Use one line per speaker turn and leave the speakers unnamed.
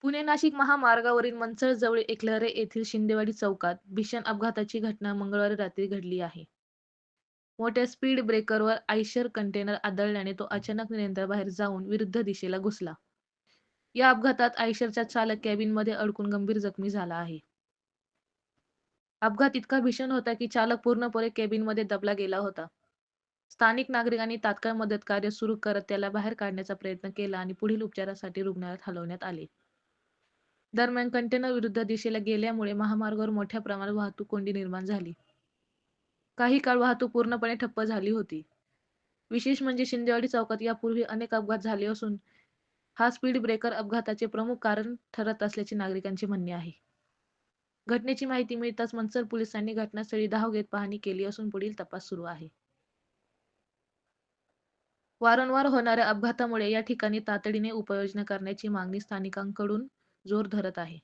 पुणे नाशिक महामार्गावरील मंचरजवळील एकलहरे येथील शिंदेवाडी चौकात भीषण अपघाताची घटना मंगळवारी रात्री घडली आहे. मोठ्या स्पीड ब्रेकरवर आयशर कंटेनर आदळल्याने तो अचानक नियंत्रणाबाहेर जाऊन विरुद्ध दिशेला घुसला. या अपघातात आयशरचा चालक कॅबिनमध्ये अडकून गंभीर जखमी झाला आहे. अपघात इतका भीषण होता की चालक पूर्णपणे कॅबिनमध्ये दबला गेला होता. स्थानिक नागरिकांनी तात्काळ मदतकार्य सुरू करत त्याला बाहेर काढण्याचा प्रयत्न केला आणि पुढील उपचारासाठी रुग्णालयात हलवण्यात आले. दरम्यान कंटेनर विरुद्ध दिशेला गेल्यामुळे महामार्गावर मोठ्या प्रमाणात वाहतूक कोंडी निर्माण झाली. काही काळ वाहतूक पूर्णपणे ठप्प झाली होती. विशेष म्हणजे शिंदेवाडी चौकात यापूर्वी अनेक अपघात झाले असून हा स्पीड ब्रेकर अपघाताचे प्रमुख कारण ठरत असल्याचे नागरिकांचे म्हणणे आहे. घटनेची माहिती मिळताच मनसर पोलिसांनी घटनास्थळी धाव घेत पाहणी केली असून पुढील तपास सुरू आहे. वारंवार होणाऱ्या अपघातामुळे या ठिकाणी तातडीने उपाययोजना करण्याची मागणी स्थानिकांकडून जोर धरत आहे.